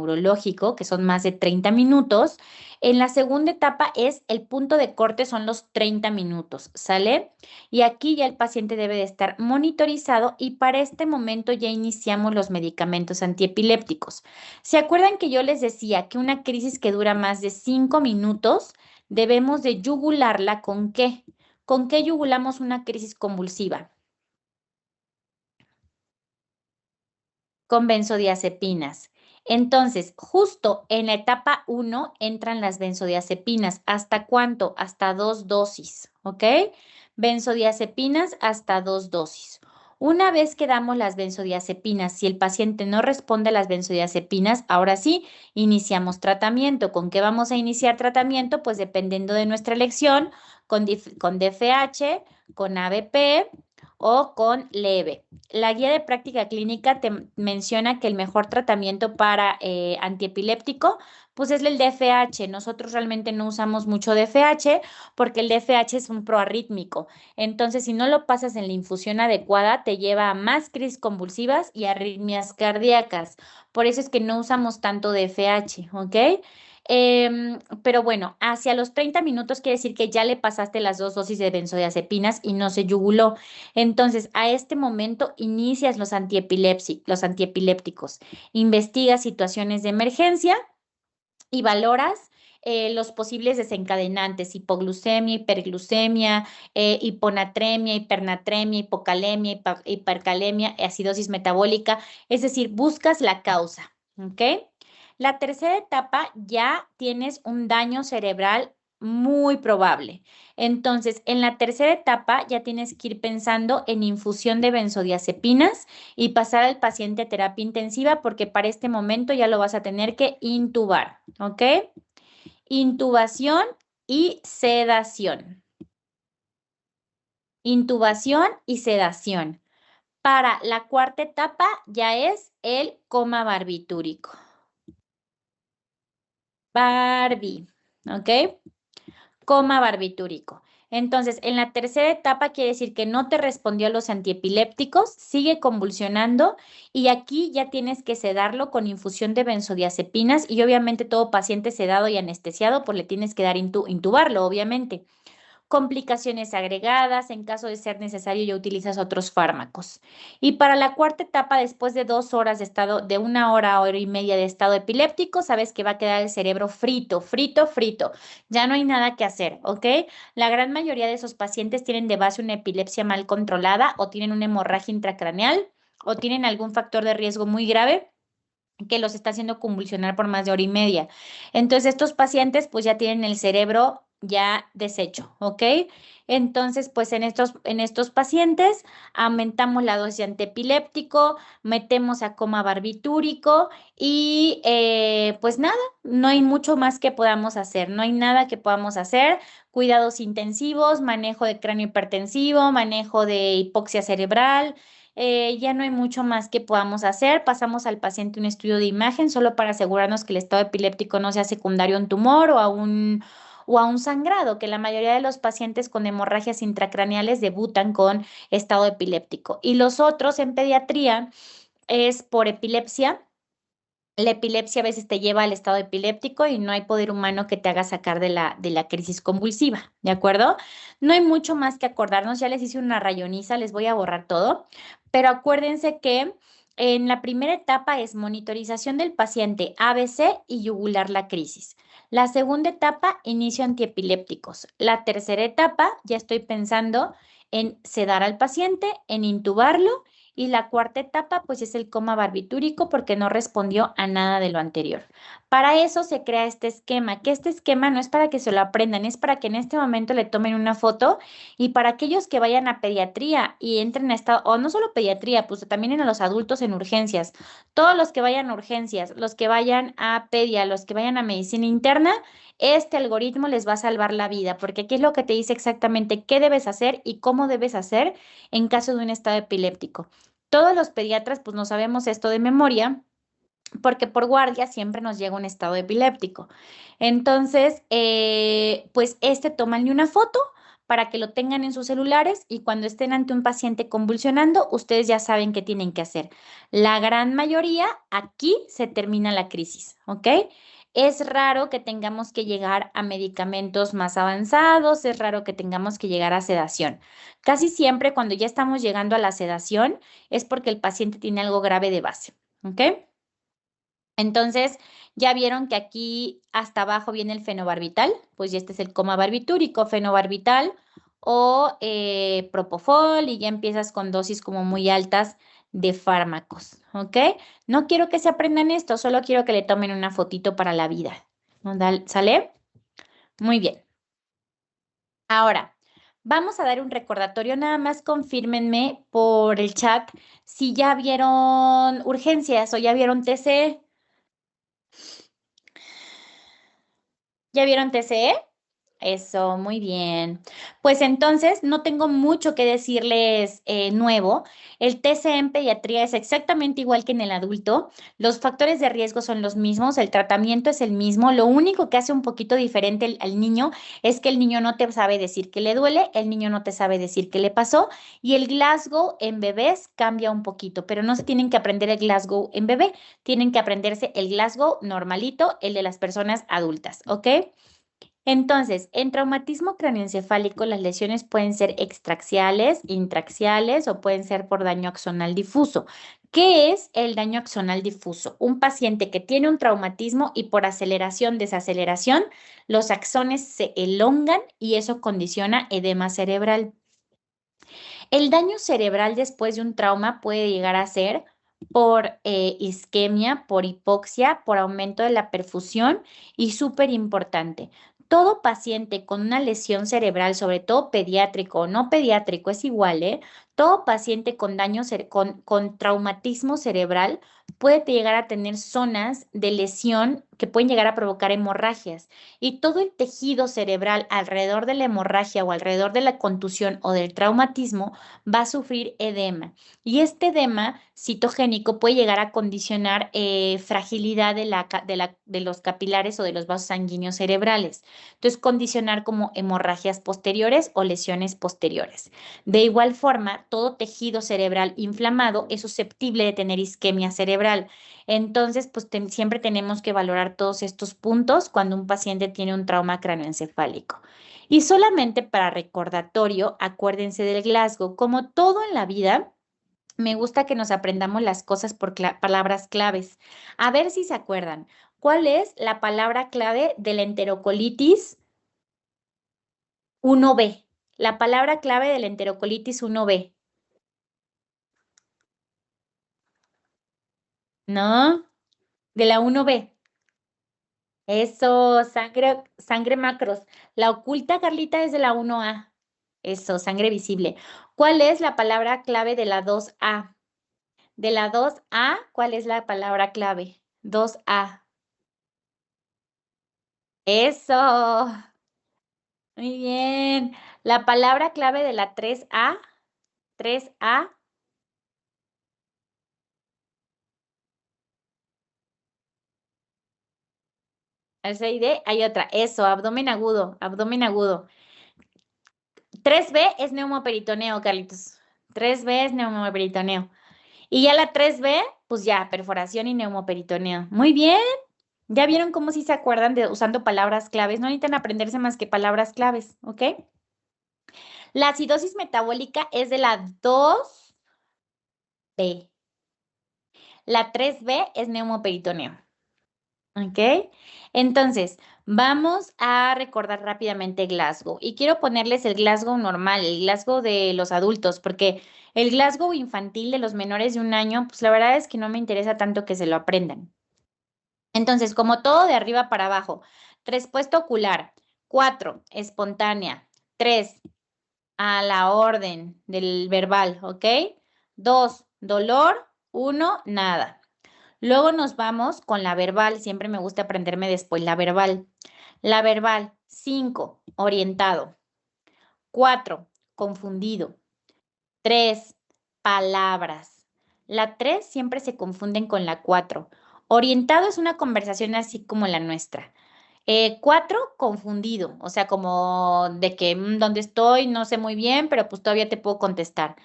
neurológico, que son más de 30 minutos. En la segunda etapa es el punto de corte, son los 30 minutos, ¿sale? Y aquí ya el paciente debe de estar monitorizado y para este momento ya iniciamos los medicamentos antiepilépticos. ¿Se acuerdan que yo les decía que una crisis que dura más de 5 minutos debemos de yugularla con qué? ¿Con qué yugulamos una crisis convulsiva? Con benzodiazepinas. Entonces, justo en la etapa 1 entran las benzodiazepinas. ¿Hasta cuánto? Hasta 2 dosis, ¿ok? Benzodiazepinas hasta 2 dosis. Una vez que damos las benzodiazepinas, si el paciente no responde a las benzodiazepinas, ahora sí, iniciamos tratamiento. ¿Con qué vamos a iniciar tratamiento? Pues dependiendo de nuestra elección, con DFH, con ABP o con leve. La guía de práctica clínica te menciona que el mejor tratamiento para antiepiléptico pues es el DFH. Nosotros realmente no usamos mucho DFH porque el DFH es un proarrítmico. Entonces, si no lo pasas en la infusión adecuada, te lleva a más crisis convulsivas y arritmias cardíacas. Por eso es que no usamos tanto DFH, ¿ok? Pero bueno, hacia los 30 minutos quiere decir que ya le pasaste las 2 dosis de benzodiazepinas y no se yuguló. Entonces, a este momento inicias los antiepilépticos, investigas situaciones de emergencia y valoras los posibles desencadenantes, hipoglucemia, hiperglucemia, hiponatremia, hipernatremia, hipocalemia, hipercalemia, acidosis metabólica, es decir, buscas la causa, ¿ok? La tercera etapa ya tienes un daño cerebral muy probable. Entonces, en la tercera etapa ya tienes que ir pensando en infusión de benzodiazepinas y pasar al paciente a terapia intensiva porque para este momento ya lo vas a tener que intubar, ¿ok? Intubación y sedación. Intubación y sedación. Para la cuarta etapa ya es el coma barbitúrico. ¿Ok? Coma barbitúrico. Entonces, en la tercera etapa quiere decir que no te respondió a los antiepilépticos, sigue convulsionando y aquí ya tienes que sedarlo con infusión de benzodiazepinas y obviamente todo paciente sedado y anestesiado, pues le tienes que dar intubarlo, obviamente. Complicaciones agregadas, en caso de ser necesario ya utilizas otros fármacos. Y para la cuarta etapa, después de 2 horas de estado, de 1 hora a hora y media de estado epiléptico, sabes que va a quedar el cerebro frito, frito, frito. Ya no hay nada que hacer, ¿ok? La gran mayoría de esos pacientes tienen de base una epilepsia mal controlada o tienen una hemorragia intracraneal o tienen algún factor de riesgo muy grave que los está haciendo convulsionar por más de hora y media. Entonces, estos pacientes pues ya tienen el cerebro ya deshecho, ¿ok? Entonces, pues en estos pacientes aumentamos la dosis de antiepiléptico, metemos a coma barbitúrico y pues nada, no hay mucho más que podamos hacer, no hay nada que podamos hacer. Cuidados intensivos, manejo de cráneo hipertensivo, manejo de hipoxia cerebral, ya no hay mucho más que podamos hacer. Pasamos al paciente un estudio de imagen solo para asegurarnos que el estado epiléptico no sea secundario a un tumor o a un sangrado, que la mayoría de los pacientes con hemorragias intracraneales debutan con estado epiléptico. Y los otros en pediatría es por epilepsia. La epilepsia a veces te lleva al estado epiléptico y no hay poder humano que te haga sacar de la crisis convulsiva, ¿de acuerdo? No hay mucho más que acordarnos, ya les hice una rayoniza, les voy a borrar todo, pero acuérdense que en la primera etapa es monitorización del paciente ABC y yugular la crisis. La segunda etapa, inicio antiepilépticos. La tercera etapa, ya estoy pensando en sedar al paciente, en intubarlo y la cuarta etapa, pues es el coma barbitúrico porque no respondió a nada de lo anterior. Para eso se crea este esquema, que este esquema no es para que se lo aprendan, es para que en este momento le tomen una foto y para aquellos que vayan a pediatría y entren a estado, o no solo pediatría, pues también en los adultos en urgencias. Todos los que vayan a urgencias, los que vayan a pedia, los que vayan a medicina interna, este algoritmo les va a salvar la vida, porque aquí es lo que te dice exactamente qué debes hacer y cómo debes hacer en caso de un estado epiléptico. Todos los pediatras pues no sabemos esto de memoria porque por guardia siempre nos llega un estado epiléptico. Entonces, pues tómanle una foto para que lo tengan en sus celulares y cuando estén ante un paciente convulsionando, ustedes ya saben qué tienen que hacer. La gran mayoría, aquí se termina la crisis, ¿ok? Es raro que tengamos que llegar a medicamentos más avanzados, es raro que tengamos que llegar a sedación. Casi siempre cuando ya estamos llegando a la sedación es porque el paciente tiene algo grave de base, ¿ok? Entonces, ya vieron que aquí hasta abajo viene el fenobarbital, pues ya este es el coma barbitúrico, fenobarbital o propofol y ya empiezas con dosis como muy altas de fármacos, ¿ok? No quiero que se aprendan esto, solo quiero que le tomen una fotito para la vida. ¿Sale? Muy bien. Ahora, vamos a dar un recordatorio, nada más confírmenme por el chat si ya vieron urgencias o ya vieron TC. ¿Ya vieron TCE? Eso, muy bien. Pues entonces no tengo mucho que decirles nuevo. El TCE en pediatría es exactamente igual que en el adulto. Los factores de riesgo son los mismos, el tratamiento es el mismo. Lo único que hace un poquito diferente al niño es que el niño no te sabe decir que le duele, el niño no te sabe decir qué le pasó y el Glasgow en bebés cambia un poquito, pero no se tienen que aprender el Glasgow en bebé, tienen que aprenderse el Glasgow normalito, el de las personas adultas, ¿ok? Entonces, en traumatismo craneoencefálico, las lesiones pueden ser extraxiales, intraxiales o pueden ser por daño axonal difuso. ¿Qué es el daño axonal difuso? Un paciente que tiene un traumatismo y por aceleración, desaceleración, los axones se elongan y eso condiciona edema cerebral. El daño cerebral después de un trauma puede llegar a ser por isquemia, por hipoxia, por aumento de la perfusión y súper importante. Todo paciente con una lesión cerebral, sobre todo pediátrico o no pediátrico, es igual, ¿eh? Todo paciente con con traumatismo cerebral puede llegar a tener zonas de lesión que pueden llegar a provocar hemorragias. Y todo el tejido cerebral alrededor de la hemorragia o alrededor de la contusión o del traumatismo va a sufrir edema. Y este edema citogénico puede llegar a condicionar fragilidad de los capilares o de los vasos sanguíneos cerebrales. Entonces, condicionar como hemorragias posteriores o lesiones posteriores. De igual forma, todo tejido cerebral inflamado es susceptible de tener isquemia cerebral. Entonces, pues siempre tenemos que valorar todos estos puntos cuando un paciente tiene un trauma craneoencefálico. Y solamente para recordatorio, acuérdense del Glasgow. Como todo en la vida, me gusta que nos aprendamos las cosas por palabras claves. A ver si se acuerdan. ¿Cuál es la palabra clave de la enterocolitis 1B? La palabra clave de la enterocolitis 1B. ¿No? De la 1B. Eso, sangre macros. La oculta, Carlita, es de la 1A. Eso, sangre visible. ¿Cuál es la palabra clave de la 2A? De la 2A, ¿cuál es la palabra clave? 2A. Eso. Muy bien. La palabra clave de la 3A. 3A. D, hay otra. Eso, abdomen agudo, abdomen agudo. 3B es neumoperitoneo, Carlitos. 3B es neumoperitoneo. Y ya la 3B, pues ya, perforación y neumoperitoneo. Muy bien. ¿Ya vieron cómo sí se acuerdan de usando palabras claves? No necesitan aprenderse más que palabras claves, ¿ok? La acidosis metabólica es de la 2B. La 3B es neumoperitoneo. ¿Ok? Entonces, vamos a recordar rápidamente Glasgow. Y quiero ponerles el Glasgow normal, el Glasgow de los adultos, porque el Glasgow infantil de los menores de 1 año, pues la verdad es que no me interesa tanto que se lo aprendan. Entonces, como todo de arriba para abajo. Respuesta ocular. 4, espontánea. 3, a la orden del verbal, ¿ok? 2, dolor. 1, nada. Luego nos vamos con la verbal. Siempre me gusta aprenderme después la verbal. La verbal. 5, orientado. 4, confundido. 3, palabras. La 3 siempre se confunden con la 4. Orientado es una conversación así como la nuestra. 4, confundido, o sea, como de que ¿dónde estoy? No sé muy bien, pero pues todavía te puedo contestar.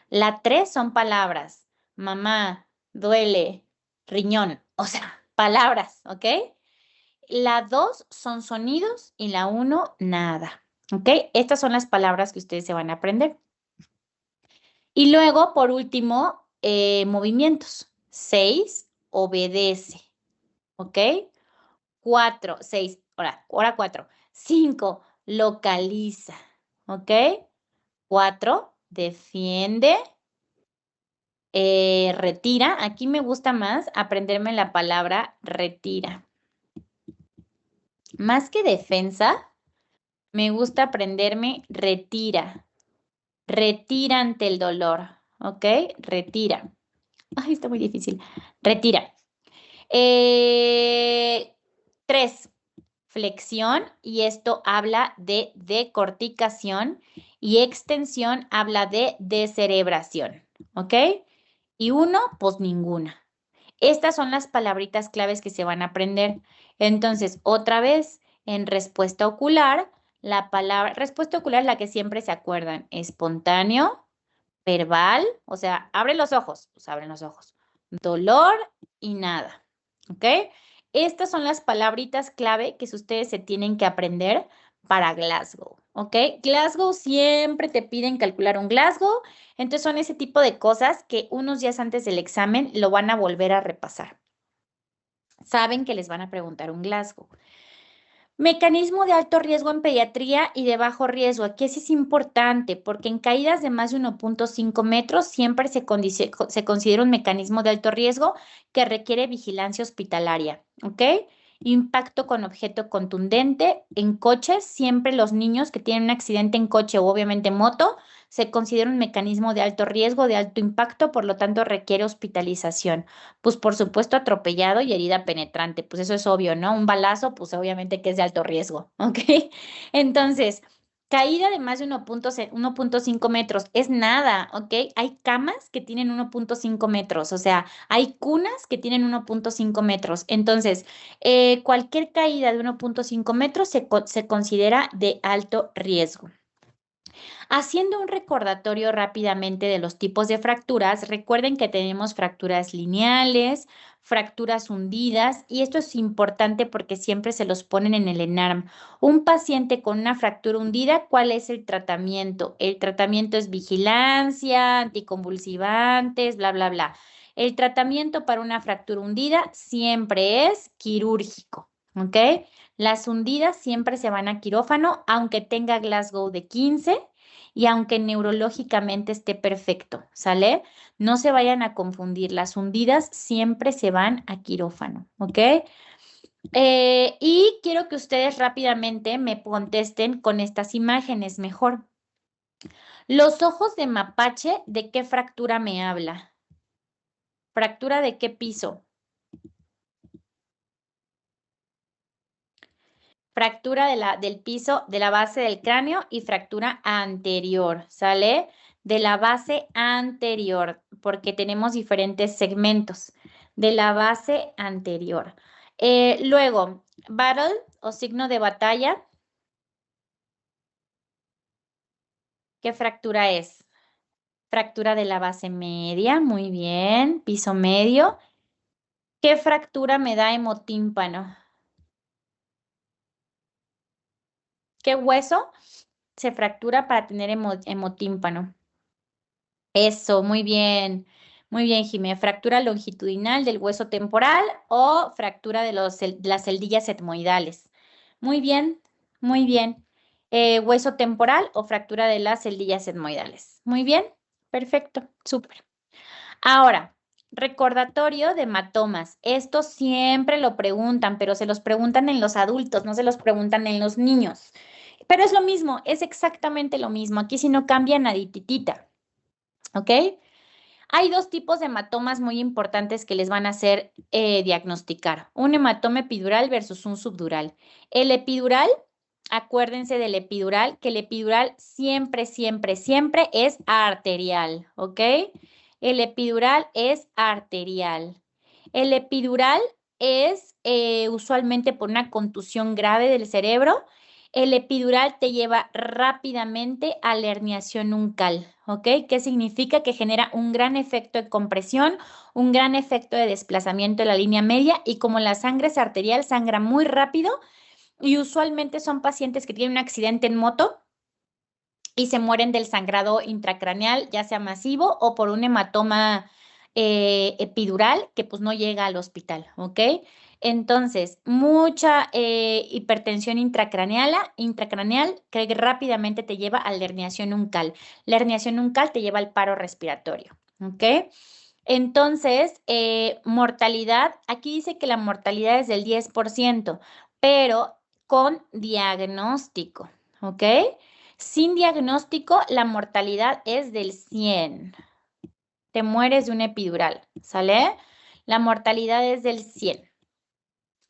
La 3 son palabras, mamá, duele, riñón, o sea, palabras, ¿ok? La 2 son sonidos y la 1 nada, ¿ok? Estas son las palabras que ustedes se van a aprender. Y luego, por último, movimientos. 6, obedece, ¿ok? 4, 6, ahora 4. 5, localiza, ¿ok? 4, defiende, retira. Aquí me gusta más aprenderme la palabra retira. Más que defensa, me gusta aprenderme retira. Retira ante el dolor, ¿ok? Retira. Ay, está muy difícil. Retira. 3, flexión, y esto habla de decorticación, y extensión habla de descerebración, ¿ok? Y 1, pues ninguna. Estas son las palabritas claves que se van a aprender. Entonces, otra vez, en respuesta ocular, la palabra, respuesta ocular es la que siempre se acuerdan, espontáneo, verbal, o sea, abre los ojos, pues abren los ojos, dolor y nada, ¿ok? Estas son las palabritas clave que ustedes se tienen que aprender para Glasgow, ¿ok? Glasgow siempre te piden calcular un Glasgow, entonces son ese tipo de cosas que unos días antes del examen lo van a volver a repasar. Saben que les van a preguntar un Glasgow. Mecanismo de alto riesgo en pediatría y de bajo riesgo. Aquí sí es importante porque en caídas de más de 1.5 metros siempre se considera un mecanismo de alto riesgo que requiere vigilancia hospitalaria, ¿ok? Impacto con objeto contundente. En coches, siempre los niños que tienen un accidente en coche o obviamente moto, se considera un mecanismo de alto riesgo, de alto impacto, por lo tanto requiere hospitalización. Pues por supuesto atropellado y herida penetrante, pues eso es obvio, ¿no? Un balazo, pues obviamente que es de alto riesgo, ¿ok? Entonces, caída de más de 1.5 metros es nada, ¿ok? Hay camas que tienen 1.5 metros, o sea, hay cunas que tienen 1.5 metros. Entonces, cualquier caída de 1.5 metros se considera de alto riesgo. Haciendo un recordatorio rápidamente de los tipos de fracturas, recuerden que tenemos fracturas lineales, fracturas hundidas, y esto es importante porque siempre se los ponen en el ENARM. Un paciente con una fractura hundida, ¿cuál es el tratamiento? El tratamiento es vigilancia, anticonvulsivantes, bla, bla, bla. El tratamiento para una fractura hundida siempre es quirúrgico, ¿ok? Las hundidas siempre se van a quirófano, aunque tenga Glasgow de 15 y aunque neurológicamente esté perfecto, ¿sale? No se vayan a confundir, las hundidas siempre se van a quirófano, ¿ok? Y quiero que ustedes rápidamente me contesten con estas imágenes mejor. Los ojos de mapache, ¿de qué fractura me habla? ¿Fractura de qué piso? Fractura del piso, de la base del cráneo, y fractura anterior, ¿sale? De la base anterior, porque tenemos diferentes segmentos de la base anterior. Luego, battle o signo de batalla. ¿Qué fractura es? Fractura de la base media, muy bien, piso medio. ¿Qué fractura me da hemotímpano? ¿Qué hueso se fractura para tener hemotímpano? Eso, muy bien, Jimé. Fractura longitudinal del hueso temporal o fractura de las celdillas etmoidales. Muy bien, muy bien. Hueso temporal o fractura de las celdillas etmoidales. Muy bien, perfecto, súper. Ahora, recordatorio de hematomas. Esto siempre lo preguntan, pero se los preguntan en los adultos, no se los preguntan en los niños. Pero es lo mismo, es exactamente lo mismo. Aquí si no cambia nadititita. ¿Ok? Hay dos tipos de hematomas muy importantes que les van a hacer diagnosticar. Un hematoma epidural versus un subdural. El epidural, acuérdense del epidural, que el epidural siempre, siempre, siempre es arterial, ¿ok? El epidural es arterial. El epidural es usualmente por una contusión grave del cerebro. El epidural te lleva rápidamente a la herniación nuncal, ¿ok? ¿Qué significa? Que genera un gran efecto de compresión, un gran efecto de desplazamiento de la línea media y como la sangre es arterial, sangra muy rápido y usualmente son pacientes que tienen un accidente en moto y se mueren del sangrado intracraneal, ya sea masivo o por un hematoma epidural que pues no llega al hospital, ¿ok? Entonces, mucha hipertensión intracraneal que rápidamente te lleva a la herniación nuncal. La herniación nuncal te lleva al paro respiratorio, ¿ok? Entonces, mortalidad, aquí dice que la mortalidad es del 10%, pero con diagnóstico, ¿ok? Sin diagnóstico, la mortalidad es del 100. Te mueres de un epidural, ¿sale? La mortalidad es del 100.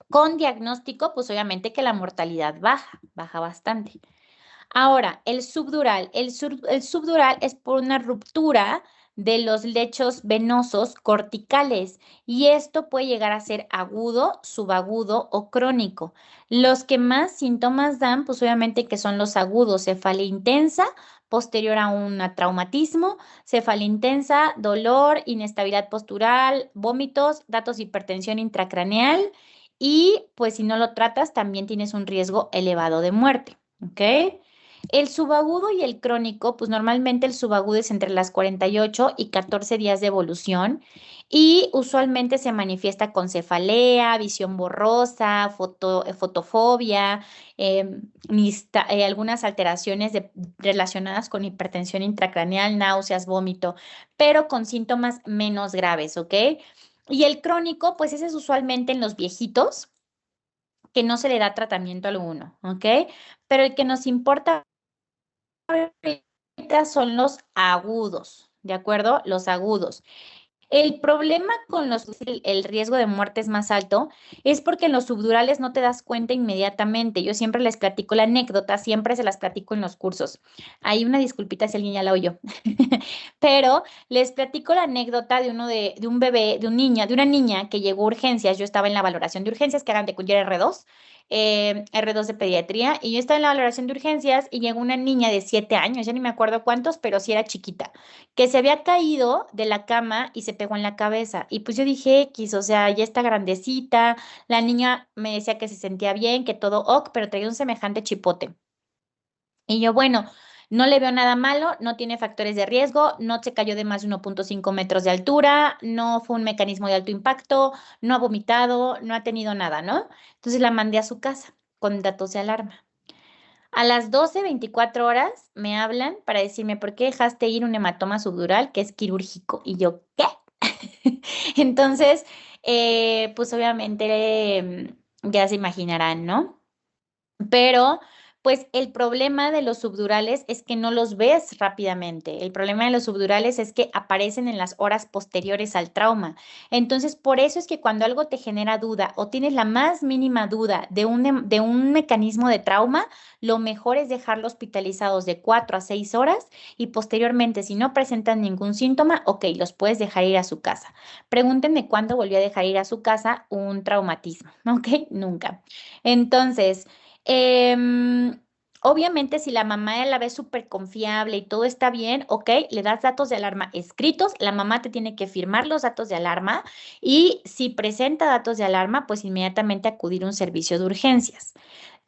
Con diagnóstico, pues obviamente que la mortalidad baja bastante. Ahora, el subdural. El subdural es por una ruptura de los lechos venosos corticales y esto puede llegar a ser agudo, subagudo o crónico. Los que más síntomas dan, pues obviamente que son los agudos, cefalea intensa, posterior a un traumatismo, cefalea intensa, dolor, inestabilidad postural, vómitos, datos de hipertensión intracraneal y pues si no lo tratas también tienes un riesgo elevado de muerte, ¿ok? El subagudo y el crónico, pues normalmente el subagudo es entre las 48 y 14 días de evolución y usualmente se manifiesta con cefalea, visión borrosa, fotofobia, algunas alteraciones relacionadas con hipertensión intracraneal, náuseas, vómito, pero con síntomas menos graves, ¿ok? Y el crónico, pues ese es usualmente en los viejitos que no se le da tratamiento alguno, ¿ok? Pero el que nos importa ahorita son los agudos, ¿de acuerdo? Los agudos. El problema con el riesgo de muerte es más alto es porque en los subdurales no te das cuenta inmediatamente. Yo siempre les platico la anécdota, siempre se las platico en los cursos. Hay una disculpita si alguien ya la oyó, pero les platico la anécdota de un bebé, de una niña que llegó a urgencias. Yo estaba en la valoración de urgencias, que hagan de cualquier R2, R2 de pediatría, y yo estaba en la valoración de urgencias y llegó una niña de 7 años, ya ni me acuerdo cuántos, pero sí era chiquita que se había caído de la cama y se pegó en la cabeza. Y pues yo dije X, o sea, ya está grandecita. La niña me decía que se sentía bien, que todo ok, pero traía un semejante chipote. Y yo, bueno, no le veo nada malo, no tiene factores de riesgo, no se cayó de más de 1.5 metros de altura, no fue un mecanismo de alto impacto, no ha vomitado, no ha tenido nada, ¿no? Entonces la mandé a su casa con datos de alarma. A las 12:24 me hablan para decirme por qué dejaste ir un hematoma subdural que es quirúrgico. Y yo, ¿qué? Entonces, pues obviamente ya se imaginarán, ¿no? Pero, pues el problema de los subdurales es que no los ves rápidamente. El problema de los subdurales es que aparecen en las horas posteriores al trauma. Entonces, por eso es que cuando algo te genera duda o tienes la más mínima duda de un mecanismo de trauma, lo mejor es dejarlo hospitalizados de 4 a 6 horas y posteriormente, si no presentan ningún síntoma, ok, los puedes dejar ir a su casa. Pregúntenme cuándo volvió a dejar ir a su casa un traumatismo, ¿ok? Nunca. Entonces, Em, obviamente, si la mamá la ve súper confiable y todo está bien, ok, le das datos de alarma escritos, la mamá te tiene que firmar los datos de alarma y si presenta datos de alarma, pues inmediatamente acudir a un servicio de urgencias.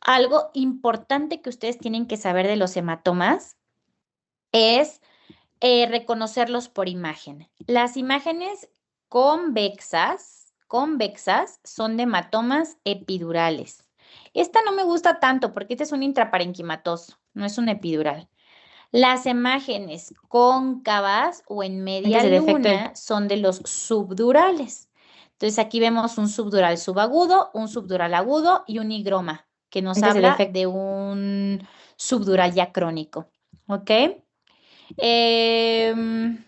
Algo importante que ustedes tienen que saber de los hematomas es reconocerlos por imagen. Las imágenes convexas son de hematomas epidurales. Esta no me gusta tanto porque este es un intraparenquimatoso, no es un epidural. Las imágenes cóncavas o en media Antes del efecto del... luna son de los subdurales. Entonces aquí vemos un subdural subagudo, un subdural agudo y un higroma, que nos Antes del habla efecto... de un subdural ya crónico. ¿Ok? Em,